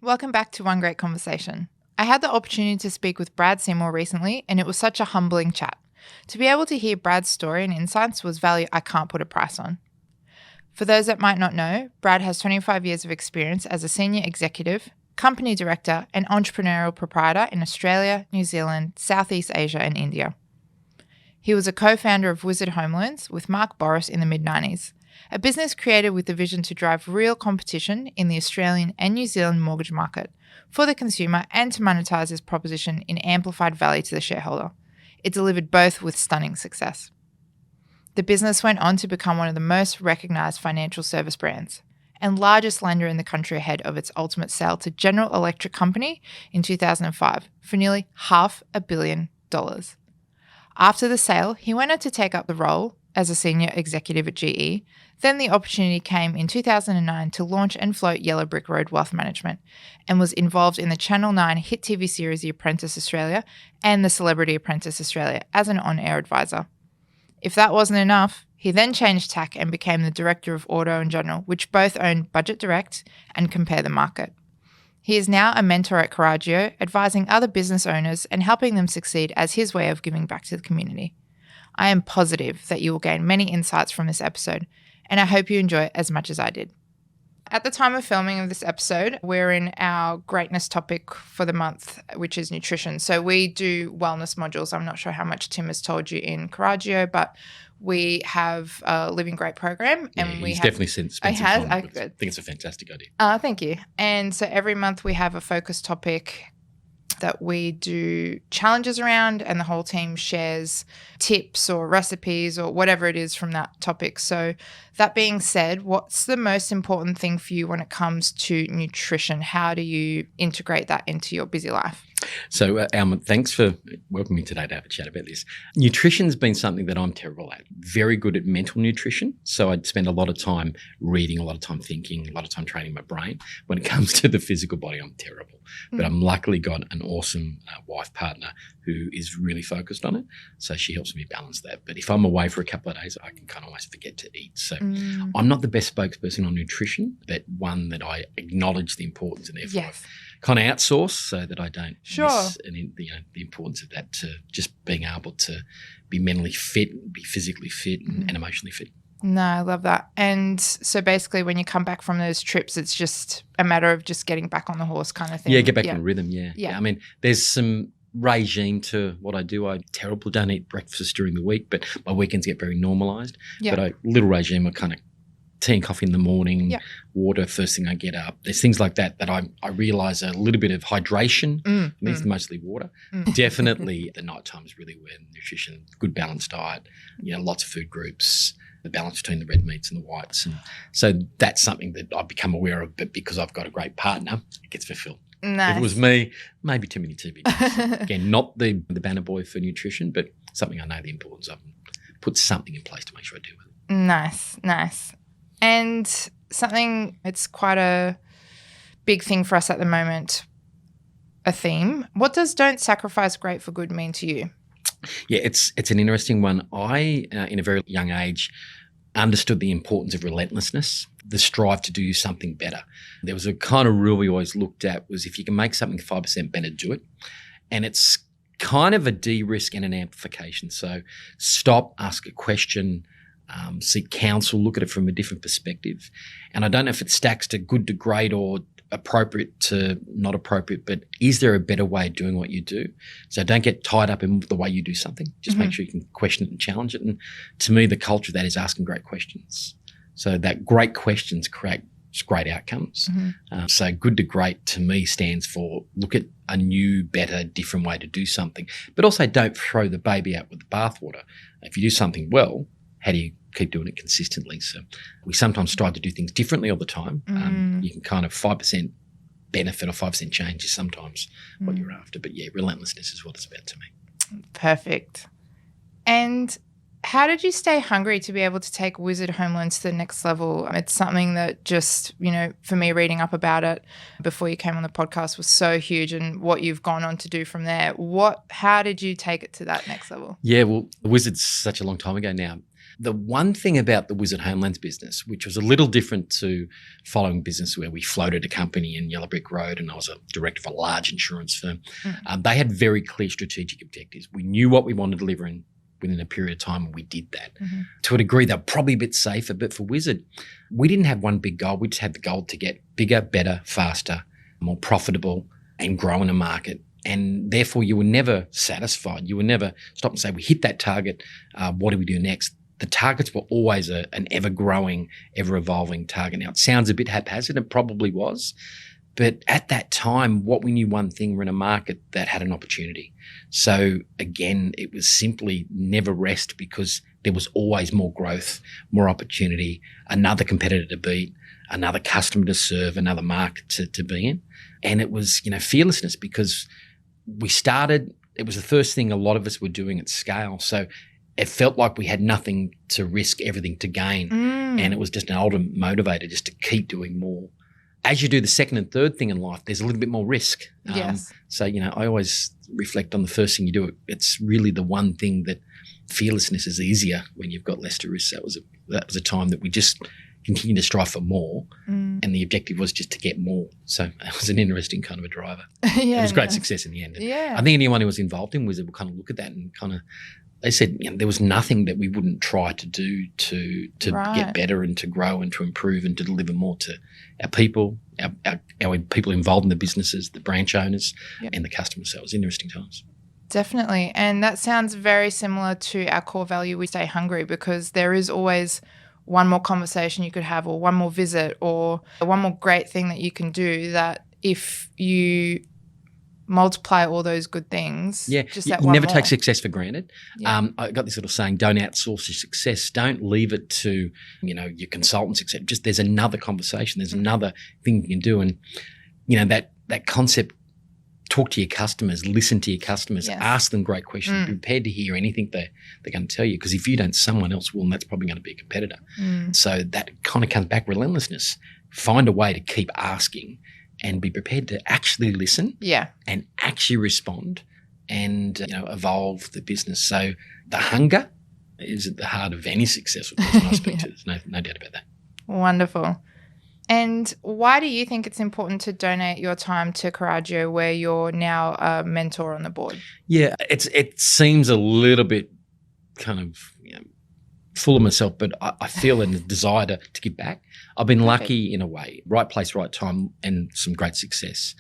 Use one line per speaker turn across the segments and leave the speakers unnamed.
Welcome back to One Great Conversation. I had the opportunity to speak with Brad Seymour recently, and it was such a humbling chat. To be able to hear Brad's story and insights was value I can't put a price on. For those that might not know, Brad has 25 years of experience as a senior executive, company director, and entrepreneurial proprietor in Australia, New Zealand, Southeast Asia, and India. He was a co-founder of Wizard Home Loans with Mark Boris in the mid-90s, a business created with the vision to drive real competition in the Australian and New Zealand mortgage market for the consumer and to monetize this proposition in amplified value to the shareholder. It delivered both with stunning success. The business went on to become one of the most recognised financial service brands and largest lender in the country ahead of its ultimate sale to General Electric Company in 2005 for nearly $500 million. After the sale, he went on to take up the role as a senior executive at GE. Then the opportunity came in 2009 to launch and float Yellow Brick Road Wealth Management and was involved in the Channel 9 hit TV series The Apprentice Australia and The Celebrity Apprentice Australia as an on-air advisor. If that wasn't enough, he then changed tack and became the director of Auto and General, which both own Budget Direct and Compare the Market. He is now a mentor at Coraggio, advising other business owners and helping them succeed as his way of giving back to the community. I am positive that you will gain many insights from this episode, and I hope you enjoy it as much as I did. At the time of filming of this episode, we're in our greatness topic for the month, which is nutrition. So we do wellness modules. I'm not sure how much Tim has told you in Coraggio, but we have a Living Great program. And
he's definitely spent some time. I think it's a fantastic idea.
Thank you. And so every month we have a focus topic that we do challenges around, and the whole team shares tips or recipes or whatever it is from that topic. So that being said, what's the most important thing for you when it comes to nutrition? How do you integrate that into your busy life?
So, Alma, thanks for welcoming me today to have a chat about this. Nutrition's been something that I'm terrible at. Very good at mental nutrition. So I'd spend a lot of time reading, a lot of time thinking, a lot of time training my brain. When it comes to the physical body, I'm terrible. But I'm luckily got an awesome wife partner who is really focused on it. So she helps me balance that. But if I'm away for a couple of days, I can kind of almost forget to eat. So I'm not the best spokesperson on nutrition, but one that I acknowledge the importance and therefore kind of outsource so that I don't miss the importance of that, to just being able to be mentally fit, be physically fit and emotionally fit.
No, I love that. And so basically when you come back from those trips, it's just a matter of just getting back on the horse kind of thing.
Yeah, get back in rhythm, yeah. I mean, there's some regime to what I do. I'm terrible, don't eat breakfast during the week, but my weekends get very normalised. But a little regime, I kind of tea and coffee in the morning, water first thing I get up. There's things like that I realise a little bit of hydration. I mean, it's mostly water. Definitely the night time is really where nutrition, good balanced diet, lots of food groups, the balance between the red meats and the whites. And so that's something that I've become aware of, but because I've got a great partner, it gets fulfilled.
Nice.
If it was me, maybe too many TVs. Again, not the banner boy for nutrition, but something I know the importance of and put something in place to make sure I deal with it.
Nice. And something, it's quite a big thing for us at the moment, a theme. What does don't sacrifice great for good mean to you?
Yeah, it's an interesting one. I, in a very young age, understood the importance of relentlessness, the strive to do something better. There was a kind of rule we always looked at was if you can make something 5% better, do it. And it's kind of a de-risk and an amplification. So stop, ask a question, seek counsel, look at it from a different perspective. And I don't know if it stacks to good to great or appropriate to not appropriate, but is there a better way of doing what you do? So don't get tied up in the way you do something. Just make sure you can question it and challenge it. And to me, the culture of that is asking great questions. So that great questions create great outcomes. So good to great to me stands for look at a new, better, different way to do something, but also don't throw the baby out with the bathwater. If you do something well, how do you keep doing it consistently? So we sometimes strive to do things differently all the time. You can kind of 5% benefit or 5% change is sometimes what you're after. But yeah, relentlessness is what it's about to me.
Perfect. And how did you stay hungry to be able to take Wizard Home Loans to the next level? It's something that just, for me reading up about it before you came on the podcast was so huge, and what you've gone on to do from there. How did you take it to that next level?
Yeah, well, the Wizard's such a long time ago now. The one thing about the Wizard Home Loans business, which was a little different to following business where we floated a company in Yellow Brick Road and I was a director of a large insurance firm, they had very clear strategic objectives. We knew what we wanted to deliver within a period of time, and we did that. Mm-hmm. To a degree, they're probably a bit safer, but for Wizard, we didn't have one big goal. We just had the goal to get bigger, better, faster, more profitable, and grow in a market. And therefore, you were never satisfied. You would never stop and say, we hit that target, what do we do next? The targets were always an ever-growing, ever-evolving target. Now, it sounds a bit haphazard, it probably was, but at that time, what we knew one thing, we're in a market that had an opportunity. So again, it was simply never rest, because there was always more growth, more opportunity, another competitor to beat, another customer to serve, another market to be in. And it was, fearlessness, because we started, it was the first thing a lot of us were doing at scale. So it felt like we had nothing to risk, everything to gain. And it was just an ultimate motivator just to keep doing more. As you do the second and third thing in life, there's a little bit more risk.
Yes.
So, I always reflect on the first thing you do. It's really the one thing that fearlessness is easier when you've got less to risk. That was a time that we just continued to strive for more, and the objective was just to get more. So it was an interesting kind of a driver. It was great success in the end.
Yeah.
I think anyone who was involved in Wizard will kind of look at that and kind of, they said there was nothing that we wouldn't try to do to get better and to grow and to improve and to deliver more to our people, our people involved in the businesses, the branch owners, and the customers. So it was interesting times.
Definitely. And that sounds very similar to our core value, we stay hungry, because there is always one more conversation you could have, or one more visit, or one more great thing that you can do, that if you multiply all those good things.
Yeah,
just
you
that one
never
more.
take success for granted.
Yeah.
I got this little saying: don't outsource your success. Don't leave it to your consultants, etc. Just there's another conversation. There's another thing you can do, and that concept. Talk to your customers. Listen to your customers.
Yes.
Ask them great questions. Be prepared to hear anything they're going to tell you, because if you don't, someone else will, and that's probably going to be a competitor. So that kind of comes back relentlessness. Find a way to keep asking. And be prepared to actually listen, and actually respond, and evolve the business. So the hunger is at the heart of any successful person I speak to. There's no doubt about that.
Wonderful. And why do you think it's important to donate your time to Coraggio, where you're now a mentor on the board? Yeah,
it seems a little bit kind of full of myself, but I feel a desire to give back. I've been lucky in a way, right place, right time, and some great success.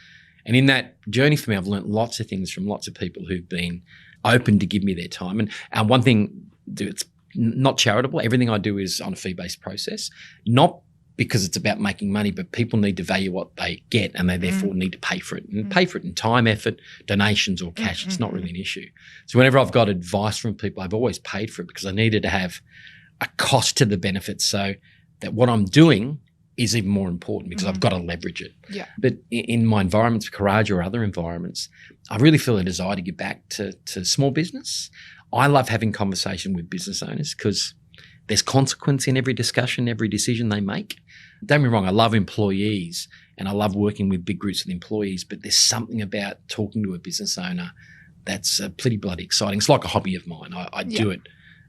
And in that journey for me, I've learned lots of things from lots of people who've been open to give me their time. And one thing, it's not charitable. Everything I do is on a fee-based process, not because it's about making money, but people need to value what they get, and they therefore need to pay for it, and pay for it in time, effort, donations, or cash. It's not really an issue. So whenever I've got advice from people, I've always paid for it, because I needed to have a cost to the benefit, so that what I'm doing is even more important, because I've got to leverage it. Yeah. But in my environments, Coraggio or other environments, I really feel a desire to give back to small business. I love having conversation with business owners, because there's consequence in every discussion, every decision they make. Don't get me wrong, I love employees and I love working with big groups of employees, but there's something about talking to a business owner that's pretty bloody exciting. It's like a hobby of mine. I do it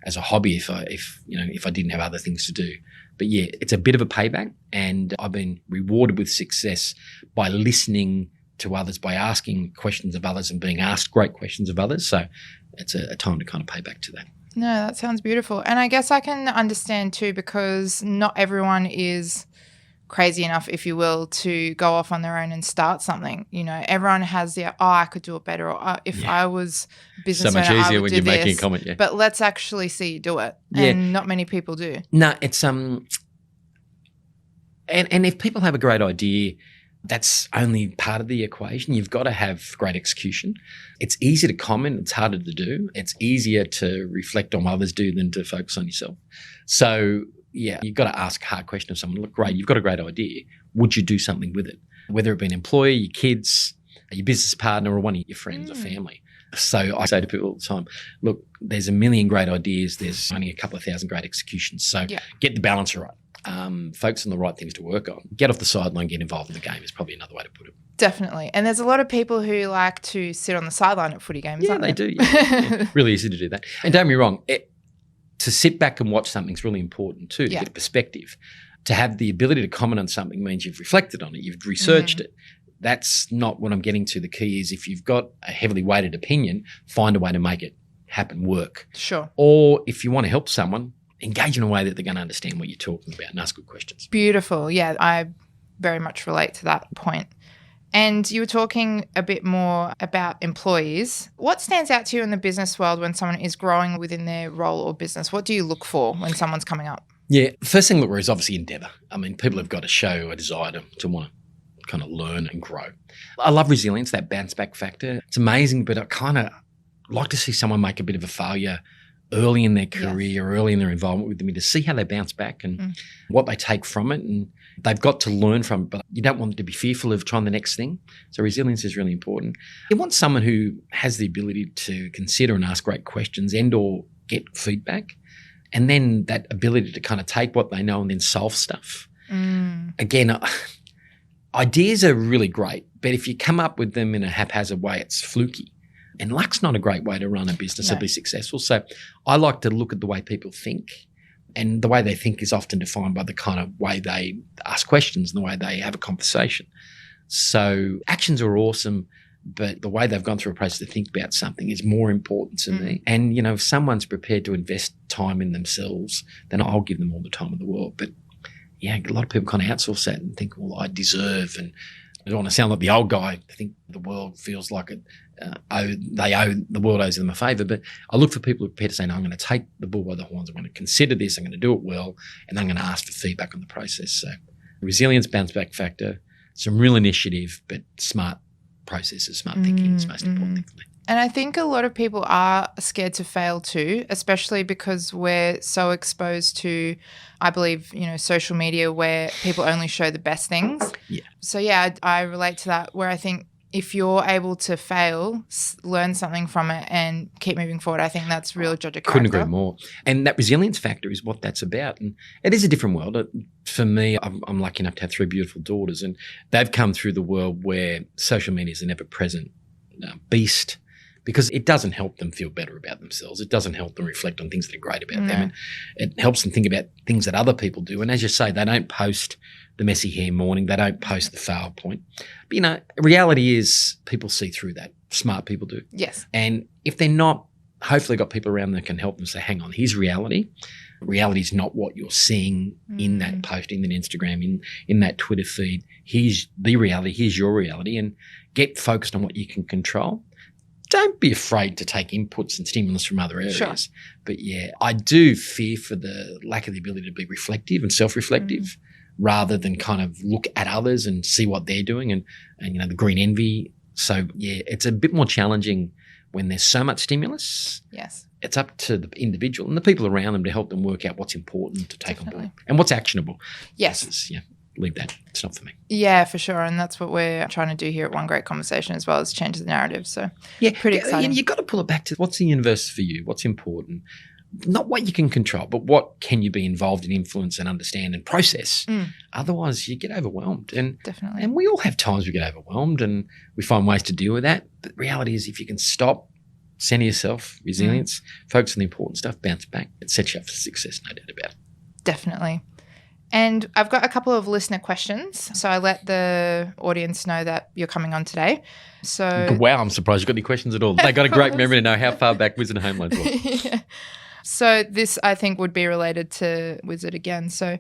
as a hobby if I didn't have other things to do. But yeah, it's a bit of a payback, and I've been rewarded with success by listening to others, by asking questions of others and being asked great questions of others. So it's a time to kind of pay back to that.
No, that sounds beautiful. And I guess I can understand too, because not everyone is crazy enough, if you will, to go off on their own and start something. Everyone has I could do it better, or if I was a business owner,
so much easier
I would
when
do
you're
this.
making a comment. Yeah.
But let's actually see you do it. And not many people do.
No, it's and if people have a great idea, that's only part of the equation. You've got to have great execution. It's easy to comment. It's harder to do. It's easier to reflect on what others do than to focus on yourself. So, yeah, you've got to ask a hard question of someone. Look, great, you've got a great idea. Would you do something with it? Whether it be an employee, your kids, your business partner, or one of your friends or family. So I say to people all the time, look, there's a million great ideas. There's only a couple of thousand great executions. So get the balance right. Focus on the right things to work on. Get off the sideline, get involved in the game is probably another way to put it.
Definitely. And there's a lot of people who like to sit on the sideline at footy games, aren't
they do. Yeah. Really easy to do that. And don't get me wrong, to sit back and watch something is really important too, to get a perspective. To have the ability to comment on something means you've reflected on it, you've researched it. That's not what I'm getting to. The key is if you've got a heavily weighted opinion, find a way to make it happen, work.
Sure.
Or if you want to help someone, engage in a way that they're going to understand what you're talking about and ask good questions.
Beautiful. Yeah, I very much relate to that point. And you were talking a bit more about employees. What stands out to you in the business world when someone is growing within their role or business? What do you look for when someone's coming up?
Yeah, the first thing to look for is obviously endeavour. I mean, people have got to show a desire to want to kind of learn and grow. I love resilience, that bounce back factor. It's amazing, but I kind of like to see someone make a bit of a failure early in their career, early in their involvement with me, to see how they bounce back and what they take from it. And they've got to learn from it, but you don't want them to be fearful of trying the next thing. So resilience is really important. You want someone who has the ability to consider and ask great questions and or get feedback. And then that ability to kind of take what they know and then solve stuff. Again, ideas are really great, but if you come up with them in a haphazard way, it's fluky. And luck's not a great way to run a business or be successful. So I like to look at the way people think, and the way they think is often defined by the kind of way they ask questions and the way they have a conversation. So actions are awesome, but the way they've gone through a process to think about something is more important to me. And, you know, if someone's prepared to invest time in themselves, then I'll give them all the time in the world. But yeah, a lot of people kind of outsource that and think, well, I deserve, and I don't want to sound like the old guy. I think the world feels like the world owes them a favour. But I look for people who are prepared to say, no, I'm going to take the bull by the horns. I'm going to consider this. I'm going to do it well. And I'm going to ask for feedback on the process. So resilience, bounce back factor, some real initiative, but smart processes, smart thinking is the most important thing for me.
And I think a lot of people are scared to fail too, especially because we're so exposed to, I believe, you know, social media where people only show the best things.
Yeah.
So yeah, I relate to that, where I think if you're able to fail, learn something from it and keep moving forward, I think that's real judge of character.
Couldn't agree more. And that resilience factor is what that's about. And it is a different world. For me, I'm lucky enough to have 3 beautiful daughters, and they've come through the world where social media is an ever-present beast, because it doesn't help them feel better about themselves. It doesn't help them reflect on things that are great about them. And it helps them think about things that other people do. And as you say, they don't post the messy hair morning. They don't post the foul point. But, you know, reality is people see through that. Smart people do.
Yes.
And if they're not, hopefully got people around that can help them say, hang on, here's reality. Reality is not what you're seeing in that post, in that Instagram, in that Twitter feed. Here's the reality. Here's your reality. And get focused on what you can control. Don't be afraid to take inputs and stimulus from other areas. Sure. But yeah, I do fear for the lack of the ability to be reflective and self-reflective rather than kind of look at others and see what they're doing and you know, the green envy. So yeah, it's a bit more challenging when there's so much stimulus.
Yes.
It's up to the individual and the people around them to help them work out what's important to take on board and what's actionable.
Yes.
Yeah. Leave that. It's not for me.
Yeah, for sure. And that's what we're trying to do here at One Great Conversation as well, as change the narrative. So
yeah,
pretty exciting.
You've got to pull it back to what's the universe for you, what's important. Not what you can control, but what can you be involved in, influence and understand and process. Otherwise, you get overwhelmed.
Definitely.
And we all have times we get overwhelmed and we find ways to deal with that. But the reality is if you can stop, center yourself, resilience, focus on the important stuff, bounce back, it sets you up for success, no doubt about it.
Definitely. And I've got a couple of listener questions. So I let the audience know that you're coming on today. So
wow, I'm surprised you've got any questions at all. They got a great memory to know how far back Wizard Home Loans was.
Yeah. So this, I think, would be related to Wizard again. So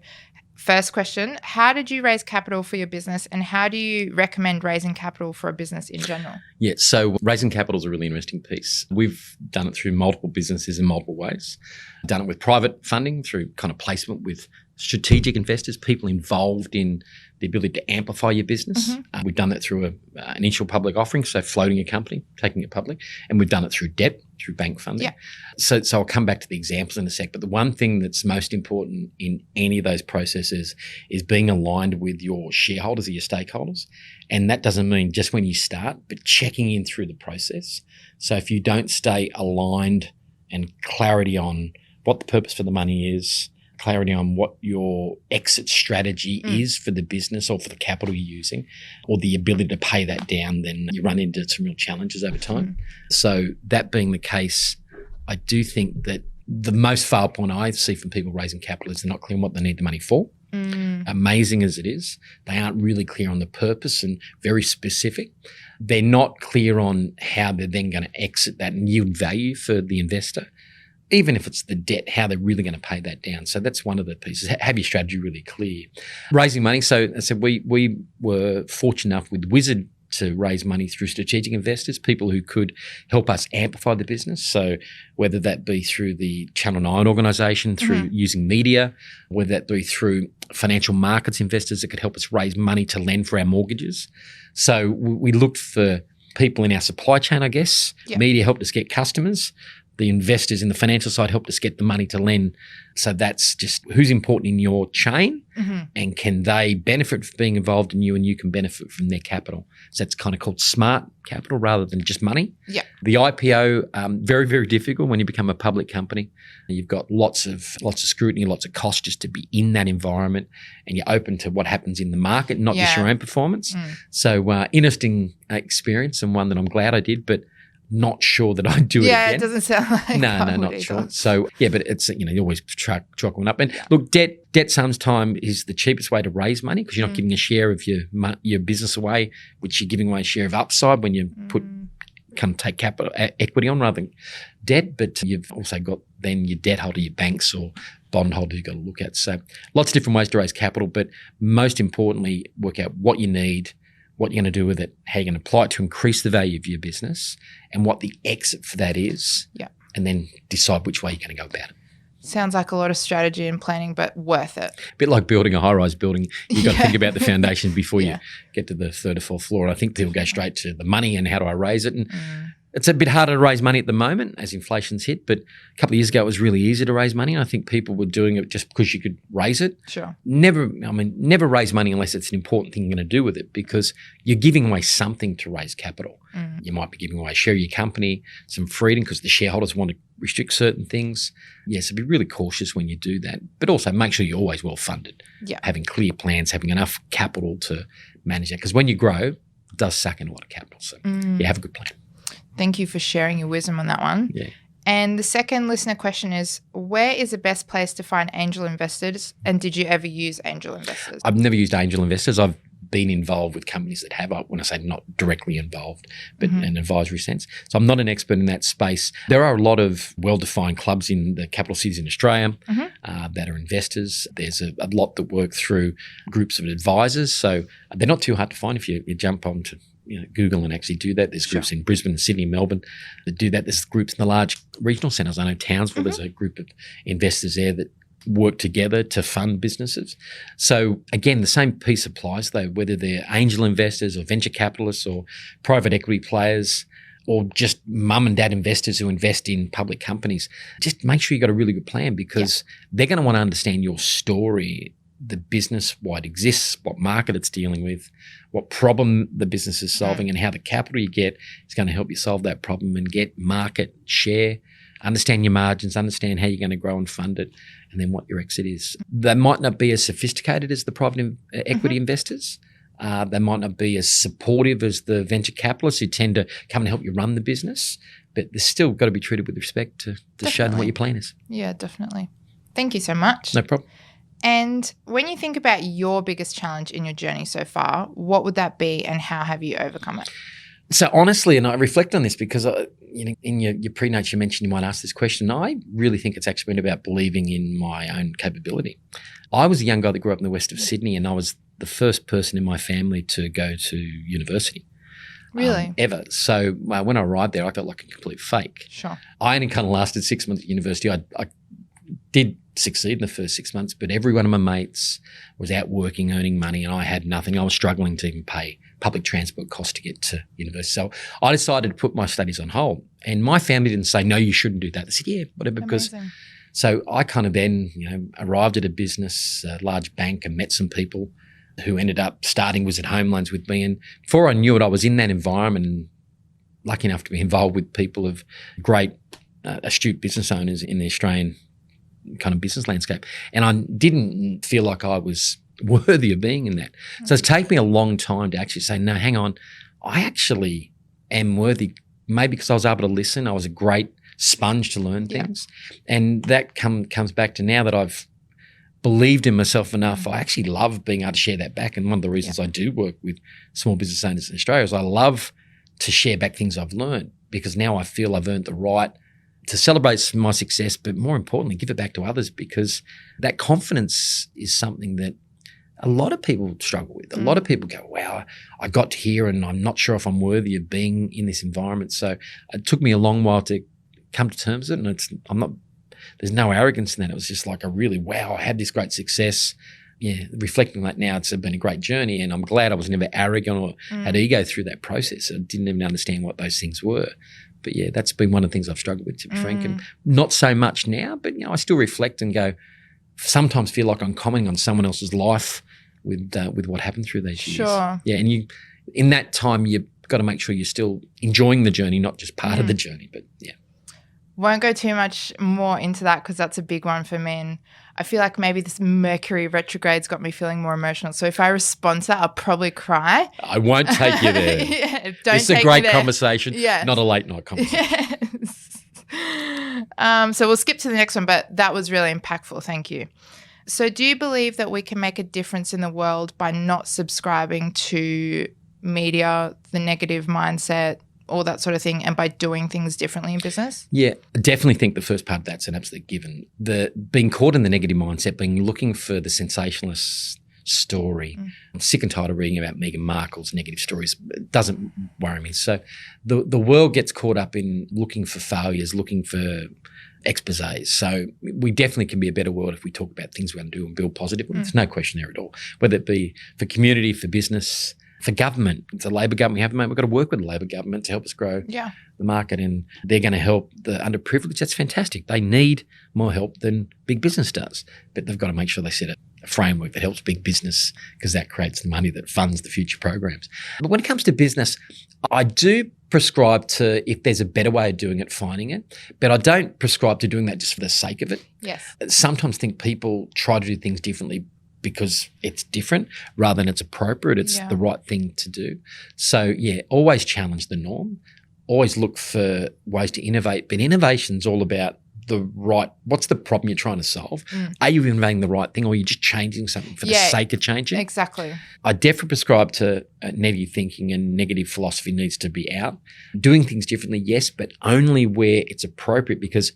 first question, how did you raise capital for your business and how do you recommend raising capital for a business in general?
Yeah, so raising capital is a really interesting piece. We've done it through multiple businesses in multiple ways. Done it with private funding through kind of placement with strategic investors, people involved in the ability to amplify your business. We've done that through an initial public offering, so floating a company, taking it public, and we've done it through debt, through bank funding.
Yeah.
So I'll come back to the examples in a sec, but the one thing that's most important in any of those processes is being aligned with your shareholders or your stakeholders. And that doesn't mean just when you start, but checking in through the process. So if you don't stay aligned and clarity on what the purpose for the money is, clarity on what your exit strategy is for the business or for the capital you're using, or the ability to pay that down, then you run into some real challenges over time. So that being the case, I do think that the most fail point I see from people raising capital is they're not clear on what they need the money for. Amazing as it is, they aren't really clear on the purpose and very specific. They're not clear on how they're then going to exit that and yield value for the investor. Even if it's the debt, how they're really going to pay that down. So that's one of the pieces. Have your strategy really clear. Raising money. So I said we were fortunate enough with Wizard to raise money through strategic investors, people who could help us amplify the business. So whether that be through the Channel 9 organisation, through using media, whether that be through financial markets investors that could help us raise money to lend for our mortgages. So we looked for people in our supply chain, I guess. Yeah. Media helped us get customers. The investors in the financial side helped us get the money to lend. So that's just who's important in your chain and can they benefit from being involved in you and you can benefit from their capital. So that's kind of called smart capital rather than just money. Yeah. The IPO, very, very difficult when you become a public company. You've got lots of scrutiny, lots of costs just to be in that environment and you're open to what happens in the market, not just your own performance. So interesting experience and one that I'm glad I did, but not sure that I'd do it again.
Yeah, it doesn't sound like
No, not either. Sure. So, yeah, but it's, you always chalk one up. And look, debt sometimes is the cheapest way to raise money because you're not giving a share of your business away, which you're giving away a share of upside when you take capital equity on rather than debt. But you've also got then your debt holder, your banks or bond holder you've got to look at. So lots of different ways to raise capital, but most importantly, work out what you need, what you're going to do with it, how you're going to apply it to increase the value of your business and what the exit for that is. Yeah. And then decide which way you're going to go about it.
Sounds like a lot of strategy and planning, but worth it.
A bit like building a high-rise building. You've got to think about the foundation before you get to the third or fourth floor. And I think people go straight to the money and how do I raise it. And it's a bit harder to raise money at the moment as inflation's hit, but a couple of years ago it was really easy to raise money. I think people were doing it just because you could raise it. Sure. Never raise money unless it's an important thing you're going to do with it because you're giving away something to raise capital. You might be giving away a share of your company, some freedom because the shareholders want to restrict certain things. So be really cautious when you do that, but also make sure you're always well funded. Yeah. Having clear plans, having enough capital to manage that because when you grow, it does suck in a lot of capital. So have a good plan.
Thank you for sharing your wisdom on that one. Yeah. And the second listener question is, where is the best place to find angel investors? And did you ever use angel investors?
I've never used angel investors. I've been involved with companies that have, when I say not directly involved, but in an advisory sense. So I'm not an expert in that space. There are a lot of well-defined clubs in the capital cities in Australia that are investors. There's a lot that work through groups of advisors. So they're not too hard to find if you jump on to Google and actually do that. There's groups in Brisbane, Sydney, Melbourne that do that. There's groups in the large regional centres. I know Townsville, there's a group of investors there that work together to fund businesses. So again, the same piece applies though, whether they're angel investors or venture capitalists or private equity players or just mum and dad investors who invest in public companies. Just make sure you've got a really good plan because they're going to want to understand your story, the business, why it exists, what market it's dealing with, what problem the business is solving and how the capital you get is going to help you solve that problem and get market share, understand your margins, understand how you're going to grow and fund it, and then what your exit is. They might not be as sophisticated as the private equity investors. They might not be as supportive as the venture capitalists who tend to come and help you run the business, but they're still got to be treated with respect to show them what your plan is.
Yeah, definitely. Thank you so much.
No problem.
And when you think about your biggest challenge in your journey so far, what would that be and how have you overcome it?
So honestly, and I reflect on this because in your pre-notes you mentioned you might ask this question. I really think it's actually been about believing in my own capability. I was a young guy that grew up in the west of Sydney and I was the first person in my family to go to university.
Really?
Ever. So when I arrived there, I felt like a complete fake.
Sure.
I only kind of lasted 6 months at university. I did succeed in the first 6 months, but every one of my mates was out working, earning money, and I had nothing. I was struggling to even pay public transport costs to get to university. So I decided to put my studies on hold. And my family didn't say, no, you shouldn't do that. They said, yeah, whatever.
Amazing.
So I kind of then, arrived at a business, a large bank, and met some people who ended up starting Wizard Home Loans with me. And before I knew it, I was in that environment and lucky enough to be involved with people of great, astute business owners in the Australian kind of business landscape. And I didn't feel like I was worthy of being in that. So it's taken me a long time to actually say, no, hang on, I actually am worthy, maybe because I was able to listen. I was a great sponge to learn things. And that comes back to now that I've believed in myself enough, I actually love being able to share that back. And one of the reasons I do work with small business owners in Australia is I love to share back things I've learned, because now I feel I've earned the right to celebrate my success, but more importantly, give it back to others, because that confidence is something that a lot of people struggle with. A lot of people go, wow, I got to here and I'm not sure if I'm worthy of being in this environment. So it took me a long while to come to terms with it. And there's no arrogance in that. It was just like wow, I had this great success. Yeah, reflecting on that now, it's been a great journey, and I'm glad I was never arrogant or had ego through that process. I didn't even understand what those things were. But yeah, that's been one of the things I've struggled with, to be frank, and not so much now. But I still reflect and go, sometimes feel like I'm commenting on someone else's life with what happened through those years.
Sure.
Yeah, and in that time, you've got to make sure you're still enjoying the journey, not just part of the journey. But yeah.
Won't go too much more into that because that's a big one for me. And I feel like maybe this Mercury retrograde's got me feeling more emotional. So if I respond to that, I'll probably cry.
I won't take you there. This is a great conversation, not a late night conversation.
Yes. So we'll skip to the next one, but that was really impactful. Thank you. So do you believe that we can make a difference in the world by not subscribing to media, the negative mindset, all that sort of thing, and by doing things differently in business? Yeah,
I definitely think the first part of that's an absolute given. Being caught in the negative mindset, looking for the sensationalist story. I'm sick and tired of reading about Meghan Markle's negative stories. It doesn't worry me. So the world gets caught up in looking for failures, looking for exposés. So we definitely can be a better world if we talk about things we're going to do and build positively. There's no question there at all. Whether it be for community, for business, for government. It's a Labor government we have, mate. We've got to work with the Labor government to help us grow the market, and they're going to help the underprivileged. That's fantastic. They need more help than big business does, but they've got to make sure they set a framework that helps big business, because that creates the money that funds the future programs. But when it comes to business, I do prescribe to, if there's a better way of doing it, finding it, but I don't prescribe to doing that just for the sake of it.
Yes.
Sometimes think people try to do things differently because it's different rather than it's appropriate. It's the right thing to do. So yeah, always challenge the norm. Always look for ways to innovate. But innovation's all about what's the problem you're trying to solve? Are you innovating the right thing, or are you just changing something for the sake of changing?
Exactly.
I definitely prescribe to negative thinking, and negative philosophy needs to be out. Doing things differently, yes, but only where it's appropriate, because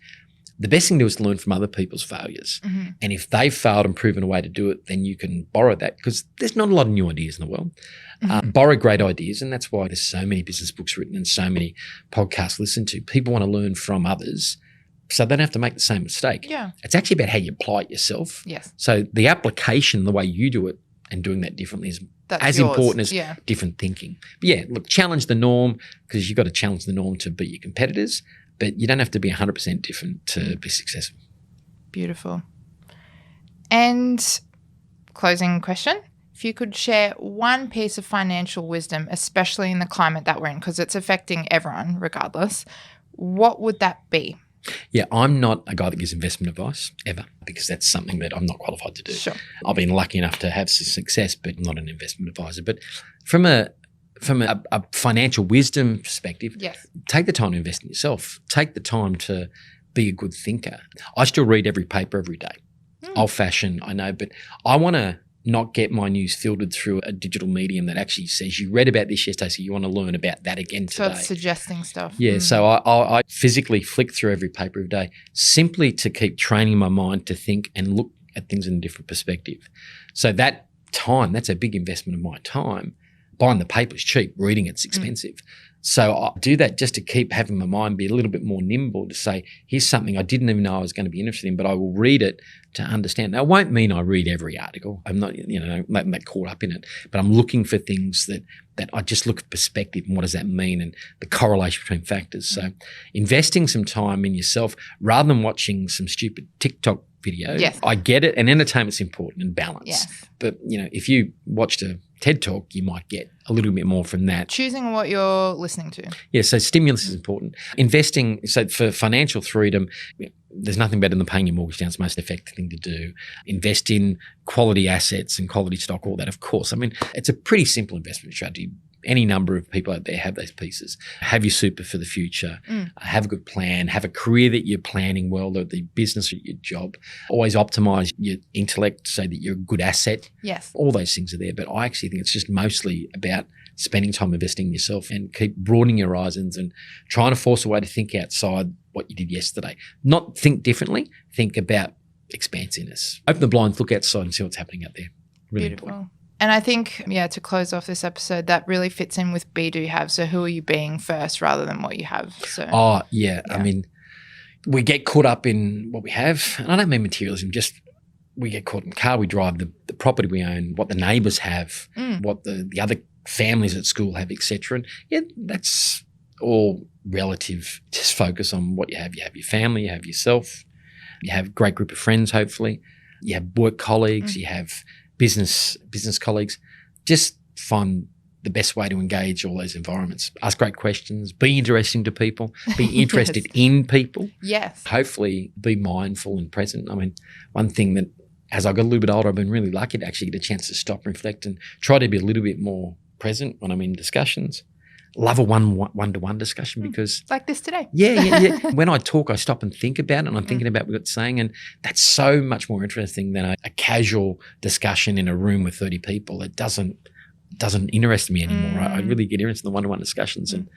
the best thing to do is to learn from other people's failures. And if they've failed and proven a way to do it, then you can borrow that, because there's not a lot of new ideas in the world. Borrow great ideas, and that's why there's so many business books written and so many podcasts listened to. People want to learn from others so they don't have to make the same mistake.
Yeah.
It's actually about how you apply it yourself.
Yes.
So the application, the way you do it and doing that differently is important as different thinking. But yeah, look, challenge the norm, because you've got to challenge the norm to beat your competitors. But you don't have to be 100% different to be successful.
Beautiful. And closing question, if you could share one piece of financial wisdom, especially in the climate that we're in, because it's affecting everyone regardless, what would that be?
Yeah, I'm not a guy that gives investment advice ever, because that's something that I'm not qualified to do.
Sure.
I've been lucky enough to have success, but not an investment advisor. But from a financial wisdom perspective, take the time to invest in yourself. Take the time to be a good thinker. I still read every paper every day. Old-fashioned, I know, but I want to not get my news filtered through a digital medium that actually says you read about this yesterday, so you want to learn about that again today.
So it's suggesting stuff.
Yeah, so I physically flick through every paper every day, simply to keep training my mind to think and look at things in a different perspective. So that time, that's a big investment of my time. Buying the paper is cheap, reading it's expensive. So I do that just to keep having my mind be a little bit more nimble to say, here's something I didn't even know I was going to be interested in, but I will read it to understand. Now, it won't mean I read every article. I'm not, not caught up in it, but I'm looking for things that I just look at perspective and what does that mean and the correlation between factors. So investing some time in yourself rather than watching some stupid TikTok video.
Yes.
I get it. And entertainment's important and balance.
Yes.
But, if you watched a TED Talk, you might get a little bit more from that.
Choosing what you're listening to.
Yeah, so stimulus is important. Investing, so for financial freedom, there's nothing better than paying your mortgage down. It's the most effective thing to do. Invest in quality assets and quality stock, all that, of course. I mean, it's a pretty simple investment strategy. Any number of people out there have those pieces. Have your super for the future. Have a good plan. Have a career that you're planning well, the business or your job. Always optimize your intellect so that you're a good asset.
Yes.
All those things are there. But I actually think it's just mostly about spending time investing in yourself and keep broadening your horizons and trying to force a way to think outside what you did yesterday. Not think differently. Think about expansiveness. Open the blinds, look outside and see what's happening out there. Really
Beautiful.
important.
And I think, to close off this episode, that really fits in with be, do, have. So who are you being first rather than what you have? So.
Oh, yeah. I mean, we get caught up in what we have. And I don't mean materialism, just we get caught in the car we drive, the property we own, what the neighbours have, what the other families at school have, etc. And that's all relative. Just focus on what you have. You have your family, you have yourself, you have a great group of friends, hopefully. You have work colleagues, you have business colleagues. Just find the best way to engage all those environments. Ask great questions, be interesting to people, be interested in people.
Yes.
Hopefully be mindful and present. I mean, one thing that as I got a little bit older, I've been really lucky to actually get a chance to stop, reflect and try to be a little bit more present when I'm in discussions. Love a one-to-one discussion because
like this today.
Yeah. When I talk, I stop and think about it and I'm thinking about what it's saying, and that's so much more interesting than a casual discussion in a room with 30 people. It doesn't interest me anymore. I really get interested in the one-to-one discussions, and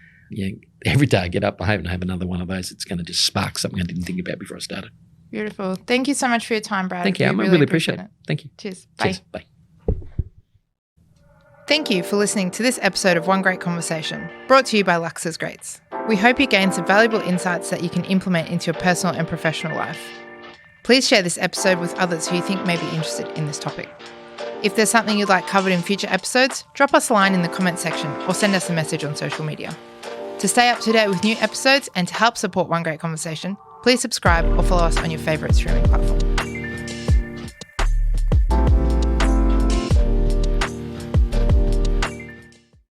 every day I get up, I hope and have another one of those. It's going to just spark something I didn't think about before I started.
Beautiful. Thank you so much for your time, Brad.
Thank you. I really appreciate it. Thank you.
Cheers. Bye.
Cheers. Bye.
Thank you for listening to this episode of One Great Conversation, brought to you by Lux's Grates. We hope you gained some valuable insights that you can implement into your personal and professional life. Please share this episode with others who you think may be interested in this topic. If there's something you'd like covered in future episodes, drop us a line in the comment section or send us a message on social media. To stay up to date with new episodes and to help support One Great Conversation, please subscribe or follow us on your favourite streaming platform.